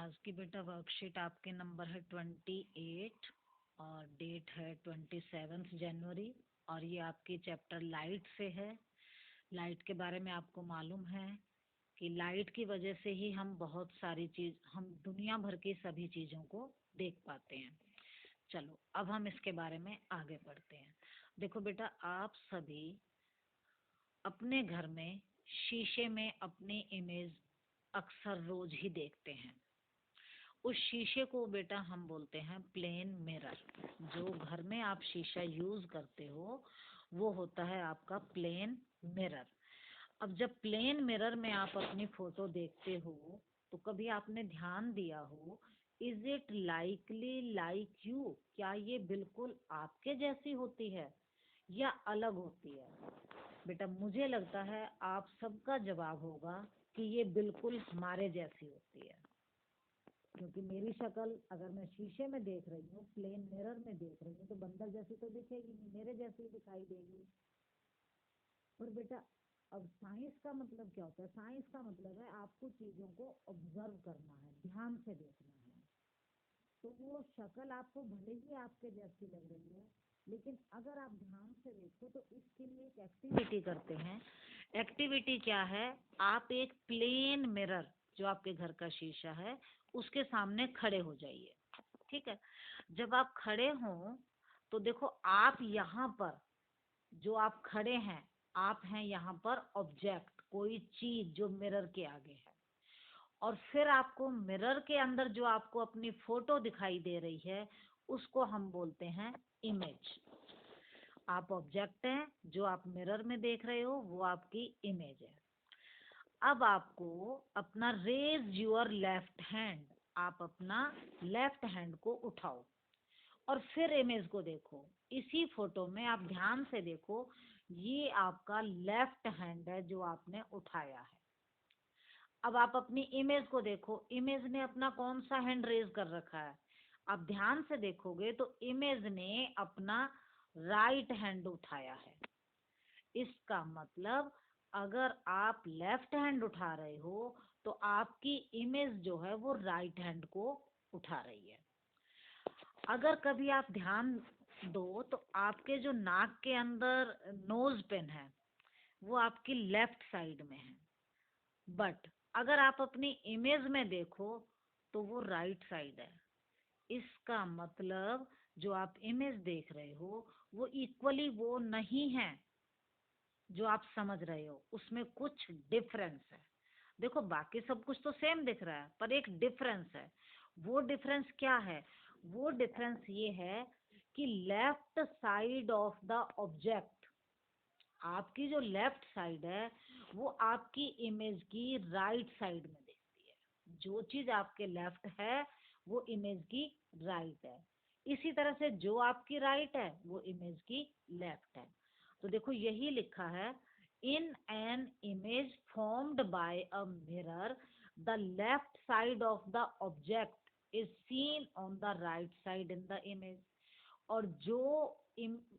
आज की बेटा वर्कशीट आपके नंबर है 28 और डेट है 27 जनवरी। और ये आपकी चैप्टर लाइट से है। लाइट के बारे में आपको मालूम है कि लाइट की वजह से ही हम बहुत सारी चीज, हम दुनिया भर की सभी चीज़ों को देख पाते हैं। चलो अब हम इसके बारे में आगे बढ़ते हैं। देखो बेटा, आप सभी अपने घर में शीशे में अपनी इमेज अक्सर रोज ही देखते हैं। उस शीशे को बेटा हम बोलते हैं प्लेन मिरर। जो घर में आप शीशा यूज करते हो वो होता है आपका प्लेन मिरर। अब जब प्लेन मिरर में आप अपनी फोटो देखते हो तो कभी आपने ध्यान दिया हो, is it likely like you? क्या ये बिल्कुल आपके जैसी होती है या अलग होती है? बेटा मुझे लगता है आप सबका जवाब होगा कि ये बिल्कुल हमारे जैसी होती है, क्योंकि मेरी शक्ल अगर मैं शीशे में देख रही हूँ, प्लेन मिरर में देख रही हूँ, तो बंदर जैसी तो दिखेगी नहीं, मेरे जैसी दिखाई देगी। पर बेटा अब साइंस का मतलब क्या होता है? साइंस का मतलब है आपको चीजों को ऑब्जर्व करना है, ध्यान से देखना है। तो वो शक्ल आपको भले ही आपके जैसी लग रही है, लेकिन अगर आप ध्यान से देखो तो इसके लिए एक एक्टिविटी करते हैं। एक्टिविटी क्या है? आप एक प्लेन मिरर, जो आपके घर का शीशा है, उसके सामने खड़े हो जाइए। ठीक है? जब आप खड़े हों तो देखो, आप यहाँ पर जो आप खड़े हैं, आप हैं यहाँ पर ऑब्जेक्ट, कोई चीज जो मिरर के आगे है। और फिर आपको मिरर के अंदर जो आपको अपनी फोटो दिखाई दे रही है उसको हम बोलते हैं इमेज। आप ऑब्जेक्ट हैं, जो आप मिरर में देख रहे हो वो आपकी इमेज है। अब आपको अपना रेज योर लेफ्ट हैंड, आप अपना लेफ्ट हैंड को उठाओ और फिर इमेज को देखो। इसी फोटो में आप ध्यान से देखो, ये आपका लेफ्ट हैंड है जो आपने उठाया है। अब आप अपनी इमेज को देखो, इमेज ने अपना कौन सा हैंड रेज कर रखा है? आप ध्यान से देखोगे तो इमेज ने अपना राइट हैंड उठाया है। इसका मतलब अगर आप लेफ्ट हैंड उठा रहे हो तो आपकी इमेज जो है वो राइट हैंड को उठा रही है। अगर कभी आप ध्यान दो तो आपके जो नाक के अंदर नोज पिन है वो आपकी लेफ्ट साइड में है, बट अगर आप अपनी इमेज में देखो तो वो राइट साइड है। इसका मतलब जो आप इमेज देख रहे हो वो इक्वली वो नहीं है जो आप समझ रहे हो, उसमें कुछ डिफरेंस है। देखो बाकी सब कुछ तो सेम दिख रहा है पर एक डिफरेंस है। वो डिफरेंस क्या है? वो डिफरेंस ये है कि left side of the object, आपकी जो लेफ्ट साइड है वो आपकी इमेज की राइट साइड में दिखती है। जो चीज आपके लेफ्ट है वो इमेज की राइट है। इसी तरह से जो आपकी राइट है वो इमेज की लेफ्ट है। तो देखो यही लिखा है, in an image formed by a mirror the left side of the object is seen on the right side in the image. और जो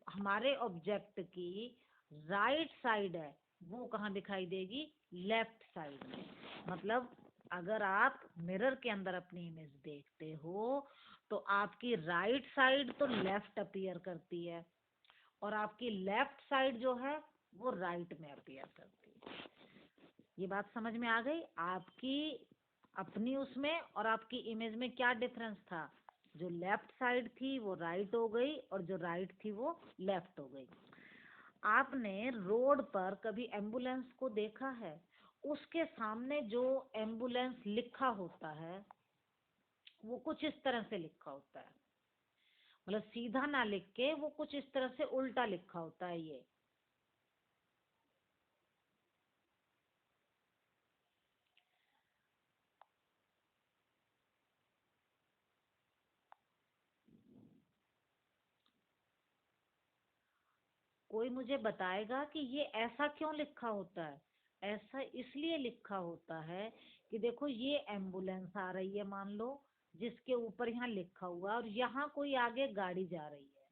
हमारे ऑब्जेक्ट की राइट साइड है वो कहाँ दिखाई देगी? लेफ्ट साइड में। मतलब अगर आप मिरर के अंदर अपनी इमेज देखते हो तो आपकी राइट साइड तो लेफ्ट अपीयर करती है और आपकी लेफ्ट साइड जो है वो राइट में अपीयर करती है। ये बात समझ में आ गई? आपकी अपनी उसमें और आपकी इमेज में क्या डिफरेंस था? जो लेफ्ट साइड थी वो राइट हो गई और जो राइट थी वो लेफ्ट हो गई। आपने रोड पर कभी एम्बुलेंस को देखा है? उसके सामने जो एम्बुलेंस लिखा होता है वो कुछ इस तरह से लिखा होता है, मतलब सीधा ना लिख के वो कुछ इस तरह से उल्टा लिखा होता है। ये कोई मुझे बताएगा कि ये ऐसा क्यों लिखा होता है? ऐसा इसलिए लिखा होता है कि देखो ये एम्बुलेंस आ रही है मान लो, जिसके ऊपर यहाँ लिखा हुआ है और यहाँ कोई आगे गाड़ी जा रही है,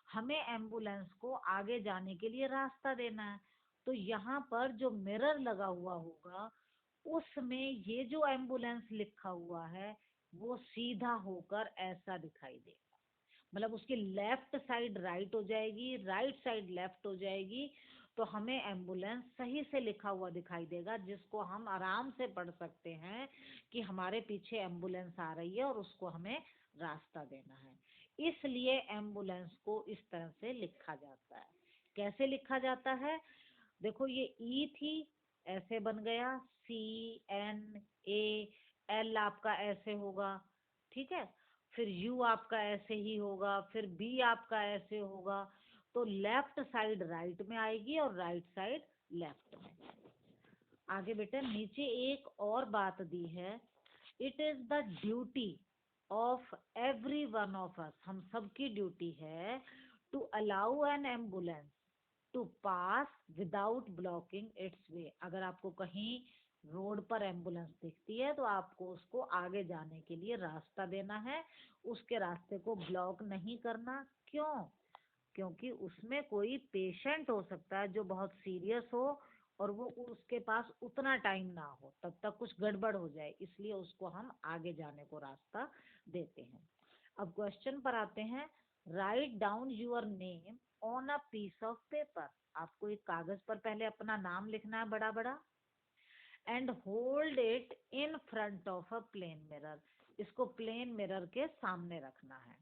हमें एम्बुलेंस को आगे जाने के लिए रास्ता देना है। तो यहाँ पर जो मिरर लगा हुआ होगा उसमें ये जो एम्बुलेंस लिखा हुआ है वो सीधा होकर ऐसा दिखाई देगा, मतलब उसकी लेफ्ट साइड राइट हो जाएगी, राइट साइड लेफ्ट हो जाएगी, तो हमें एम्बुलेंस सही से लिखा हुआ दिखाई देगा, जिसको हम आराम से पढ़ सकते हैं कि हमारे पीछे एम्बुलेंस आ रही है और उसको हमें रास्ता देना है। इसलिए एम्बुलेंस को इस तरह से लिखा जाता है। कैसे लिखा जाता है? देखो ये ई थी, ऐसे बन गया, CNA, L आपका ऐसे होगा, ठीक है, फिर U आपका ऐसे ही होगा, फिर B आपका ऐसे होगा, तो लेफ्ट साइड राइट में आएगी और राइट साइड लेफ्ट में। आगे बेटा नीचे एक और बात दी है, it is the duty of every one of us, हम सबकी ड्यूटी है, to allow an ambulance to pass without blocking its way. अगर आपको कहीं रोड पर एम्बुलेंस दिखती है तो आपको उसको आगे जाने के लिए रास्ता देना है, उसके रास्ते को ब्लॉक नहीं करना। क्यों? क्योंकि उसमें कोई पेशेंट हो सकता है जो बहुत सीरियस हो और वो उसके पास उतना टाइम ना हो, तब तक कुछ गड़बड़ हो जाए, इसलिए उसको हम आगे जाने को रास्ता देते हैं। अब क्वेश्चन पर आते हैं, write down your name on a piece of paper. आपको एक कागज पर पहले अपना नाम लिखना है बड़ा बड़ा, and hold it in front of a plane mirror. इसको प्लेन मिरर के सामने रखना है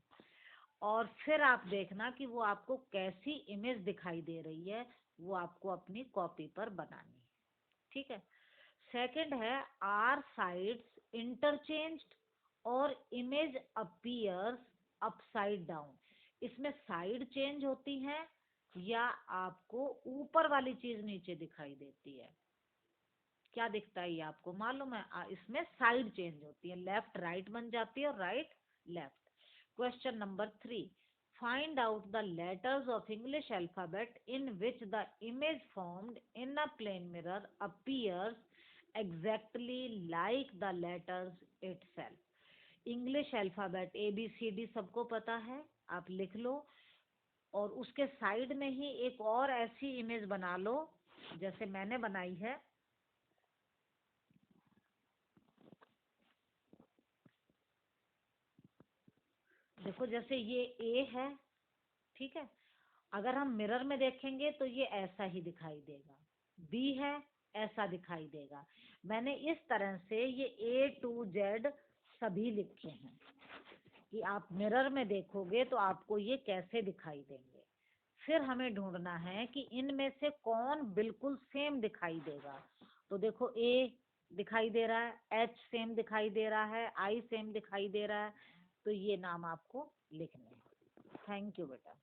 और फिर आप देखना कि वो आपको कैसी इमेज दिखाई दे रही है, वो आपको अपनी कॉपी पर बनानी है, ठीक है। सेकंड है, आर साइड्स इंटरचेंज्ड और इमेज अपीयर्स अपसाइड डाउन। इसमें साइड चेंज होती है या आपको ऊपर वाली चीज नीचे दिखाई देती है? क्या दिखता है ये आपको मालूम है? इसमें साइड चेंज होती है, लेफ्ट राइट बन जाती है और right left. Question number 3, find out the letters of English alphabet in which the image formed in a plane mirror appears exactly like the letters itself. English alphabet ABCD सबको पता है, आप लिख लो और उसके साइड में ही एक और ऐसी इमेज बना लो जैसे मैंने बनाई है। देखो जैसे ये A है, ठीक है, अगर हम मिरर में देखेंगे तो ये ऐसा ही दिखाई देगा, B है ऐसा दिखाई देगा। मैंने इस तरह से ये A to Z सभी लिखे हैं कि आप मिरर में देखोगे तो आपको ये कैसे दिखाई देंगे। फिर हमें ढूंढना है कि इनमें से कौन बिल्कुल सेम दिखाई देगा। तो देखो A दिखाई दे रहा है, H सेम दिखाई दे रहा है, I सेम दिखाई दे रहा है, तो ये नाम आपको लिखने हैं। थैंक यू बेटा।